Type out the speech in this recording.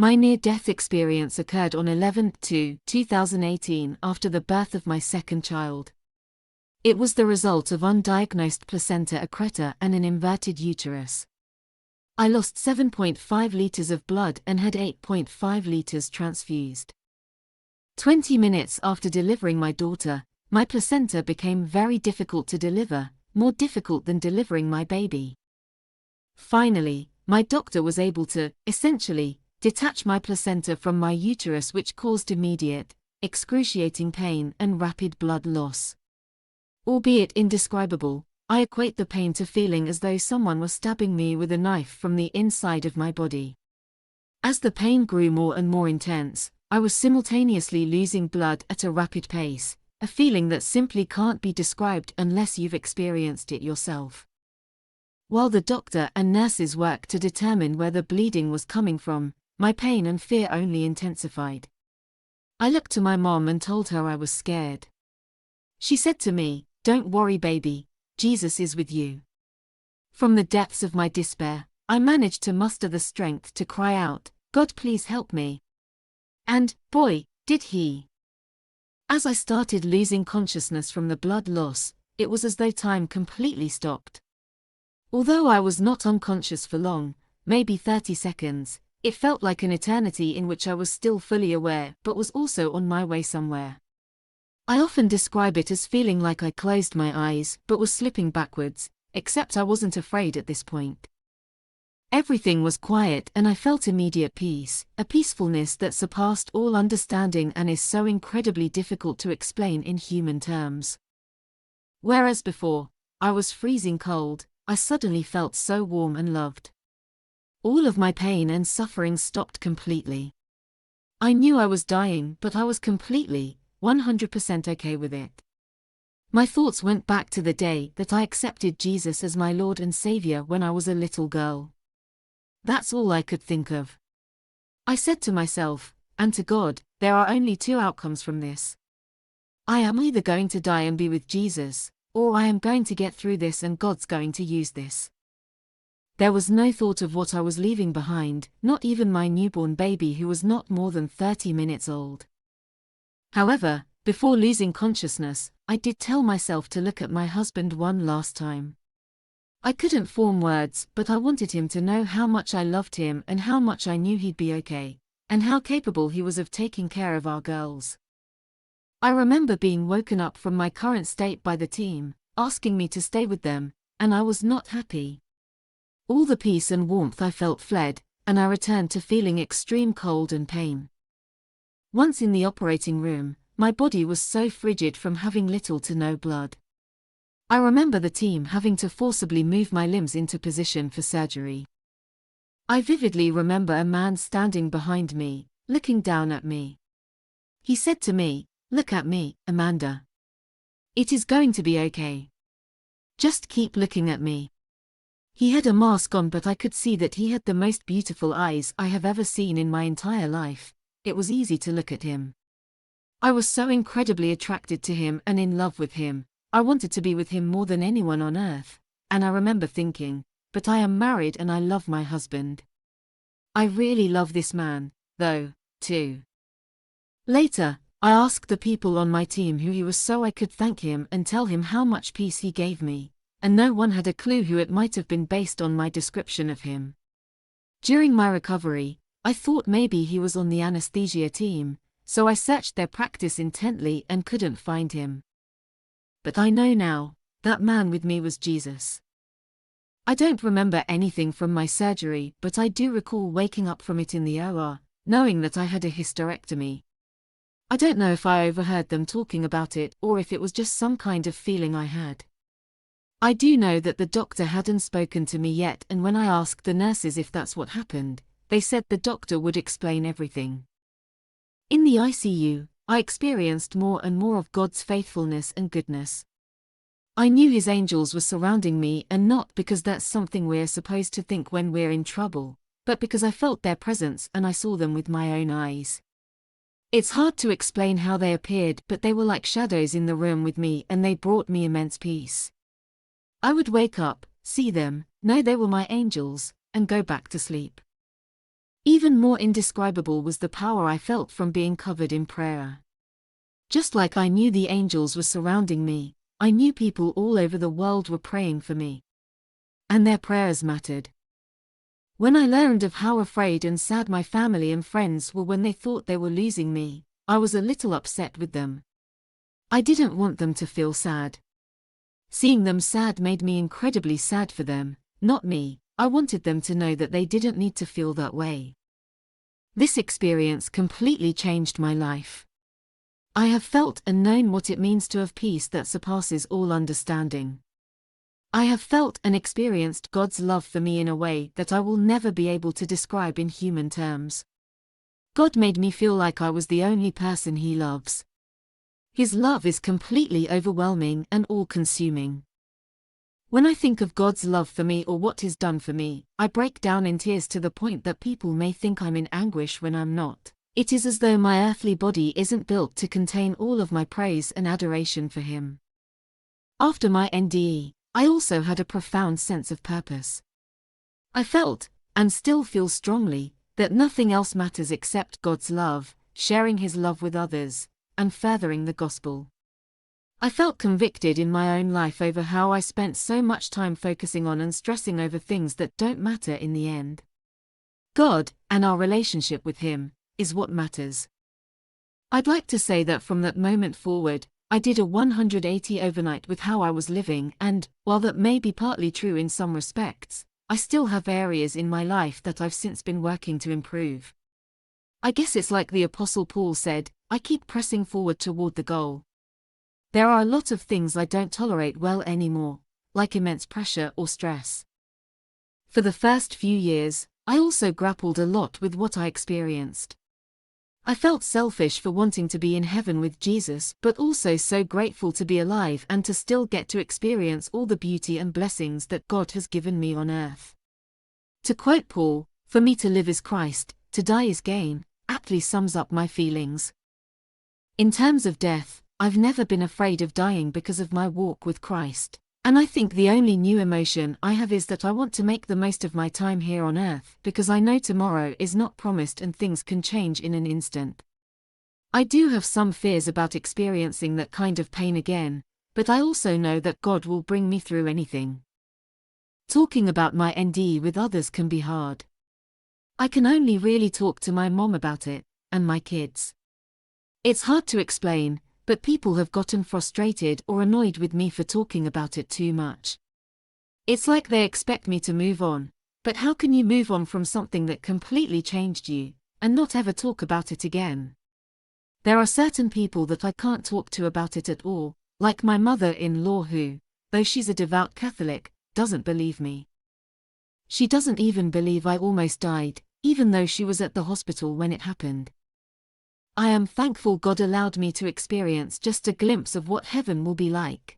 My near-death experience occurred on 11/2/2018 after the birth of my second child. It was the result of undiagnosed placenta acreta and an inverted uterus. I lost 7.5 liters of blood and had 8.5 liters transfused. 20 minutes after delivering my daughter, my placenta became very difficult to deliver, more difficult than delivering my baby. Finally, my doctor was able to, essentially, detach my placenta from my uterus, which caused immediate, excruciating pain and rapid blood loss. Albeit indescribable, I equate the pain to feeling as though someone was stabbing me with a knife from the inside of my body. As the pain grew more and more intense, I was simultaneously losing blood at a rapid pace, a feeling that simply can't be described unless you've experienced it yourself. While the doctor and nurses worked to determine where the bleeding was coming from, my pain and fear only intensified. I looked to my mom and told her I was scared. She said to me, "Don't worry, baby, Jesus is with you." From the depths of my despair, I managed to muster the strength to cry out, "God, please help me." And, boy, did he. As I started losing consciousness from the blood loss, it was as though time completely stopped. Although I was not unconscious for long, maybe 30 seconds, it felt like an eternity in which I was still fully aware but was also on my way somewhere. I often describe it as feeling like I closed my eyes but was slipping backwards, except I wasn't afraid at this point. Everything was quiet and I felt immediate peace, a peacefulness that surpassed all understanding and is so incredibly difficult to explain in human terms. Whereas before, I was freezing cold, I suddenly felt so warm and loved. All of my pain and suffering stopped completely. I knew I was dying, but I was completely, 100% okay with it. My thoughts went back to the day that I accepted Jesus as my Lord and Savior when I was a little girl. That's all I could think of. I said to myself, and to God, there are only two outcomes from this. I am either going to die and be with Jesus, or I am going to get through this and God's going to use this. There was no thought of what I was leaving behind, not even my newborn baby who was not more than 30 minutes old. However, before losing consciousness, I did tell myself to look at my husband one last time. I couldn't form words, but I wanted him to know how much I loved him and how much I knew he'd be okay, and how capable he was of taking care of our girls. I remember being woken up from my current state by the team, asking me to stay with them, and I was not happy. All the peace and warmth I felt fled, and I returned to feeling extreme cold and pain. Once in the operating room, my body was so frigid from having little to no blood. I remember the team having to forcibly move my limbs into position for surgery. I vividly remember a man standing behind me, looking down at me. He said to me, "Look at me, Amanda. It is going to be okay. Just keep looking at me." He had a mask on, but I could see that he had the most beautiful eyes I have ever seen in my entire life. It was easy to look at him. I was so incredibly attracted to him and in love with him. I wanted to be with him more than anyone on earth, and I remember thinking, but I am married and I love my husband. I really love this man, though, too. Later, I asked the people on my team who he was so I could thank him and tell him how much peace he gave me, and no one had a clue who it might have been based on my description of him. During my recovery, I thought maybe he was on the anesthesia team, so I searched their practice intently and couldn't find him. But I know now, that man with me was Jesus. I don't remember anything from my surgery, but I do recall waking up from it in the OR, knowing that I had a hysterectomy. I don't know if I overheard them talking about it or if it was just some kind of feeling I had. I do know that the doctor hadn't spoken to me yet, and when I asked the nurses if that's what happened, they said the doctor would explain everything. In the ICU, I experienced more and more of God's faithfulness and goodness. I knew His angels were surrounding me, and not because that's something we're supposed to think when we're in trouble, but because I felt their presence and I saw them with my own eyes. It's hard to explain how they appeared, but they were like shadows in the room with me, and they brought me immense peace. I would wake up, see them, know they were my angels, and go back to sleep. Even more indescribable was the power I felt from being covered in prayer. Just like I knew the angels were surrounding me, I knew people all over the world were praying for me. And their prayers mattered. When I learned of how afraid and sad my family and friends were when they thought they were losing me, I was a little upset with them. I didn't want them to feel sad. Seeing them sad made me incredibly sad for them, not me. I wanted them to know that they didn't need to feel that way. This experience completely changed my life. I have felt and known what it means to have peace that surpasses all understanding. I have felt and experienced God's love for me in a way that I will never be able to describe in human terms. God made me feel like I was the only person He loves. His love is completely overwhelming and all-consuming. When I think of God's love for me or what He's done for me, I break down in tears to the point that people may think I'm in anguish when I'm not. It is as though my earthly body isn't built to contain all of my praise and adoration for Him. After my NDE, I also had a profound sense of purpose. I felt, and still feel strongly, that nothing else matters except God's love, sharing His love with others, and furthering the gospel. I felt convicted in my own life over how I spent so much time focusing on and stressing over things that don't matter in the end. God, and our relationship with Him, is what matters. I'd like to say that from that moment forward, I did a 180 overnight with how I was living, and, while that may be partly true in some respects, I still have areas in my life that I've since been working to improve. I guess it's like the Apostle Paul said, I keep pressing forward toward the goal. There are a lot of things I don't tolerate well anymore, like immense pressure or stress. For the first few years, I also grappled a lot with what I experienced. I felt selfish for wanting to be in heaven with Jesus, but also so grateful to be alive and to still get to experience all the beauty and blessings that God has given me on earth. To quote Paul, "For me to live is Christ, to die is gain," aptly sums up my feelings. In terms of death, I've never been afraid of dying because of my walk with Christ. And I think the only new emotion I have is that I want to make the most of my time here on earth, because I know tomorrow is not promised and things can change in an instant. I do have some fears about experiencing that kind of pain again, but I also know that God will bring me through anything. Talking about my NDE with others can be hard. I can only really talk to my mom about it, and my kids. It's hard to explain, but people have gotten frustrated or annoyed with me for talking about it too much. It's like they expect me to move on, but how can you move on from something that completely changed you, and not ever talk about it again? There are certain people that I can't talk to about it at all, like my mother-in-law who, though she's a devout Catholic, doesn't believe me. She doesn't even believe I almost died, even though she was at the hospital when it happened. I am thankful God allowed me to experience just a glimpse of what heaven will be like.